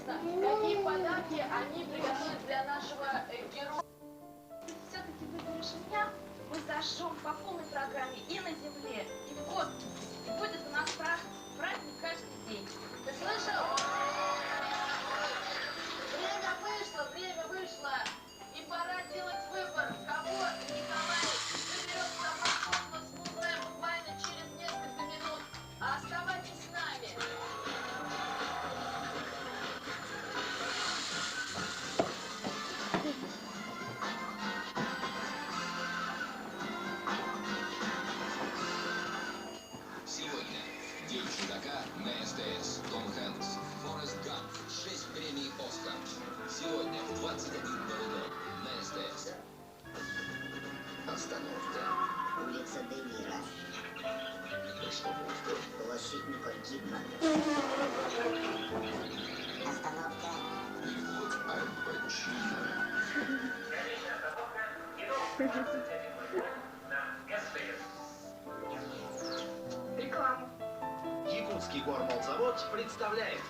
интересно, какие подарки они приготовят для нашего героя. Все-таки выберешь меня, мы зажжем по полной программе и на земле, и в космосе. И будет у нас праздник каждый день. Ты слышал? Время вышло. И пора делать выбор, кого Николай заберет с собой в космос. Мы узнаем буквально через несколько минут. Оставайтесь с нами. Сегодня День чудака на СТС. Том Хэнкс, Форест Гамп, 6 премий Оскар. Сегодня в 21:00 на СТС. Остановка. Улица Демира. Площадь Николь Кидман. Остановка. Голливуд Аль Пачино. Реклама. Якутский гормолзавод представляет.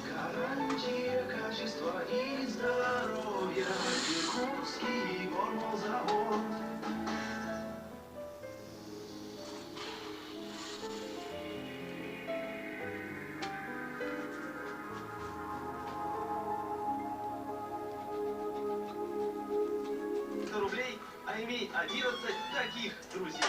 Гарантия качества и здоровья. Якутский гормолзавод. Рублей, а имей 11 таких друзей.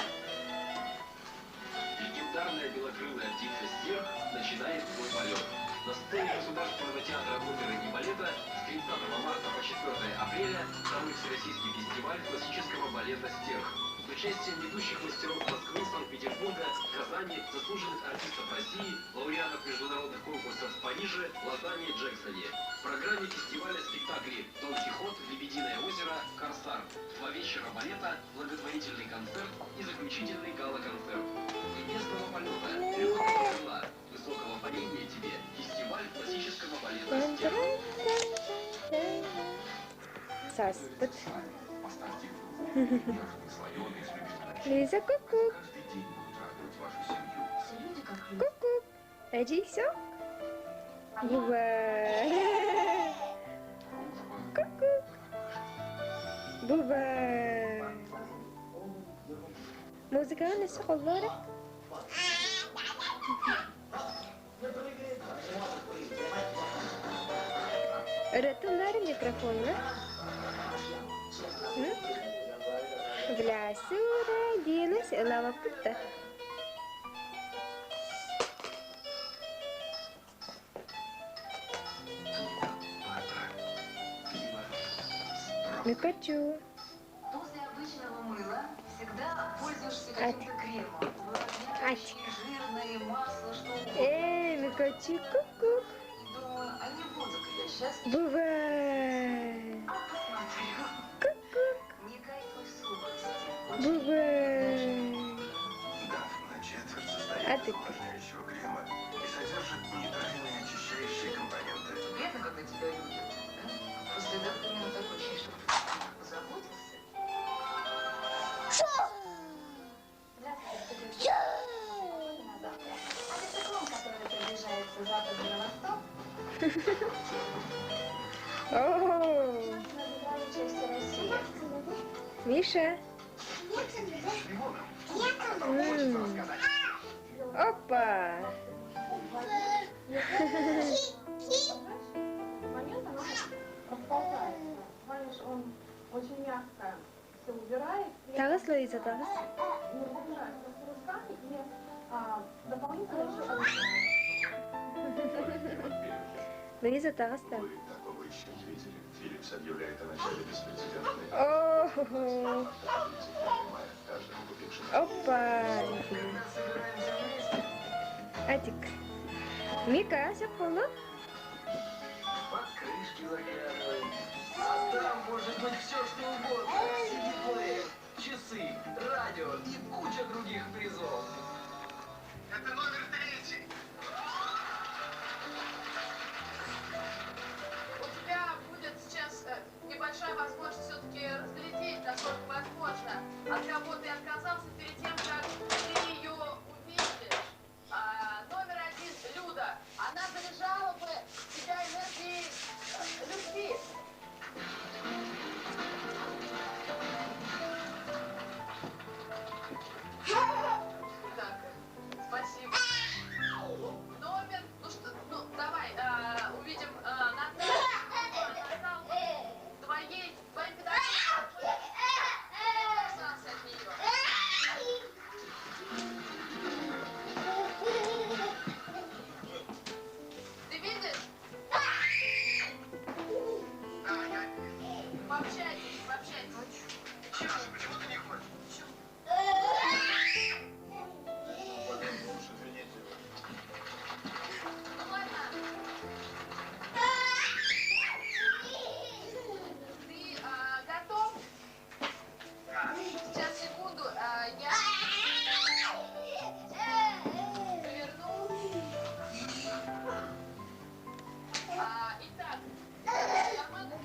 Легендарная белокрылая птица Стерх начинает свой полет. На сцене Государственного театра оперы и балета с 30 марта по 4 апреля второй Всероссийский фестиваль классического балета «Стерх». С участием ведущих мастеров Москвы, Санкт-Петербурга, Казани, заслуженных артистов России, лауреатов международных конкурсов в Париже, Лозанне, Джексоне. В программе фестиваля спектакли «Дон Кихот», «Лебединое озеро», «Корсар». 2 вечера балета, благотворительный концерт и заключительный гала-концерт. Местного полета, легкого крыла, высокого парения тебе, фестиваль классического балета «Стерх». Саспут. Лиза, ку-ку. Ку-ку. Иди, все? Буба. Ку-ку. Буба. Музыкальный суховарик. Ротунар микрофон, да? В лесу родилась лавапута. Пикачу. После обычного мыла всегда пользуешься каким-то кремом. Увлажняющий, жирное масло, что угодно. Пикачу, ку-ку. Думаю, а не буду-ка я сейчас... Бывает. А посмотрю. Ку-ку. Никакой сухости. Бывает. На четверть А состоит ты? увлажняющего крема и содержит нейтральные очищающие компоненты. Бедно, когда тебя любят. Да? После этого именно такой ощущение, что позаботился. Здравствуйте, на завтра. А циклон, который приближается с запада на восток, О, на центральной части России. Миша. Опа. Момент она расползается. Понимаешь, он очень мягко все убирает. Тагас, Луиза, тагас. Не убирает просто руками и дополнительно еще... Луиза, тагас, да. Вы такого еще не видели. Филлипс объявляет о начале беспрецедентной О, каждому купившему. опа. Атик. Мика, все полно? Под крышки заглядываем. А там может быть все, что угодно. Сидиплеер. часы, радио и куча других призов. Это номер 3. У тебя будет сейчас небольшая возможность все-таки разглядеть, насколько возможно, от кого ты отказался перед тем, как ты ее увидишь. Номер 1, Люда. Она заряжала бы тебя энергией любви. Так, спасибо. Номер, ну что, ну давай, увидим Наталью, твоим педагогом, отказался от нее. Ты видишь? Да, я вижу. Пообщайтесь, пообщайтесь. Почему ты не хочешь? Извините. Ну ладно. Ты готов? Сейчас, секунду, я поверну. Итак, нормально?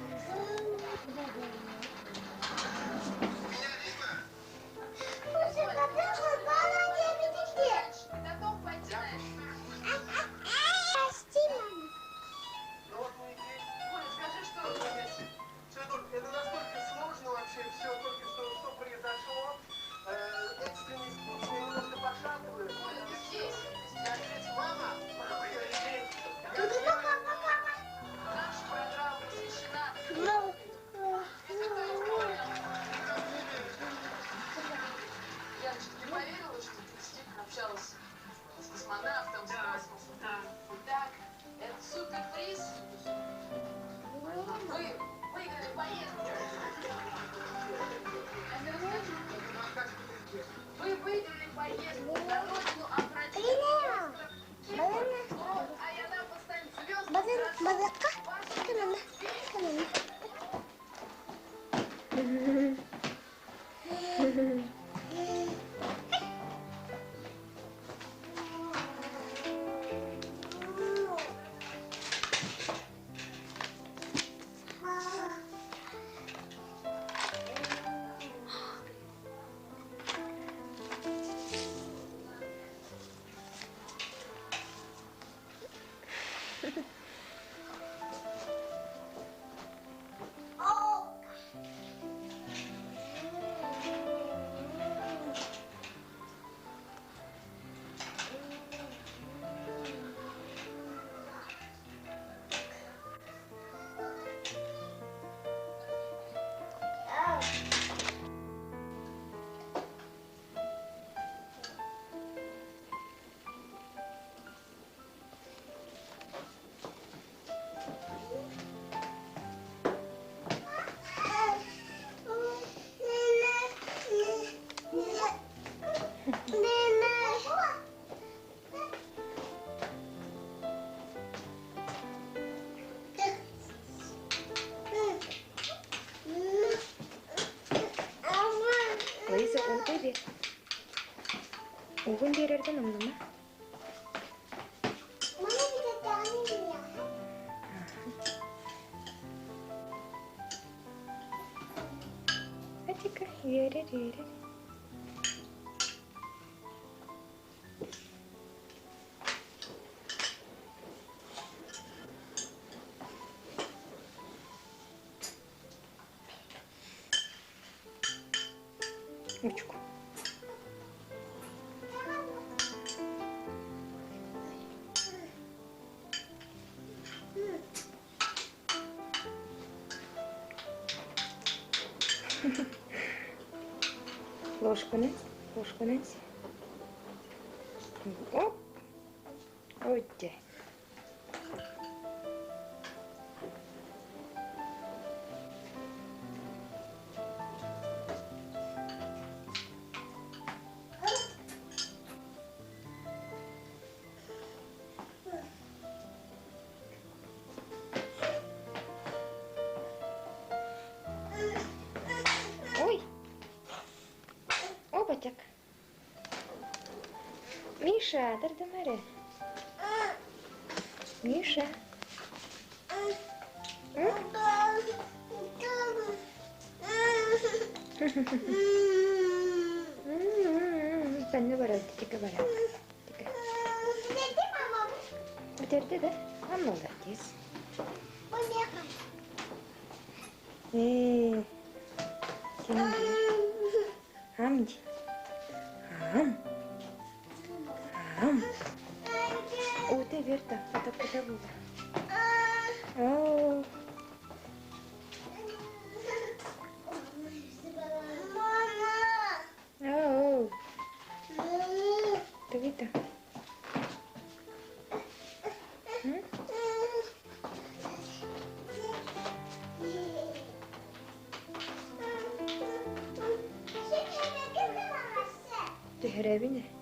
Меня видно? Ты готов пойти на это? Ну вот мы и здесь. Коля, скажи, что здесь. Святуль, это настолько сложно вообще все только что произошло. Экстренный спуск меня немножко пошатывает. Коля, ты здесь. Я здесь, мама. Мама, я здесь. Наша программа посвящена. Если кто не понял. Яночка, ты поверила, что ты действительно общалась с космонавтом, с космосом? Да. Так, это суперприз. Вы выиграли поездку. Вы выиграли поездку на родину обратиться. А я дам поставить звезды. 어디서 오븐 데려다 놓는 거야? 아직까 예레레레. Ручку. ложку Нэнси. Оп! Ой-те. Ой! Миша, Дардамаре. Миша. Пенне барат, тільки барат. Bitirdi de. Amma молодец. Senin bir. Hamdi. Ham. O te verta. Ata kuda bu. Oh. Oh. Te vita. Tührebine.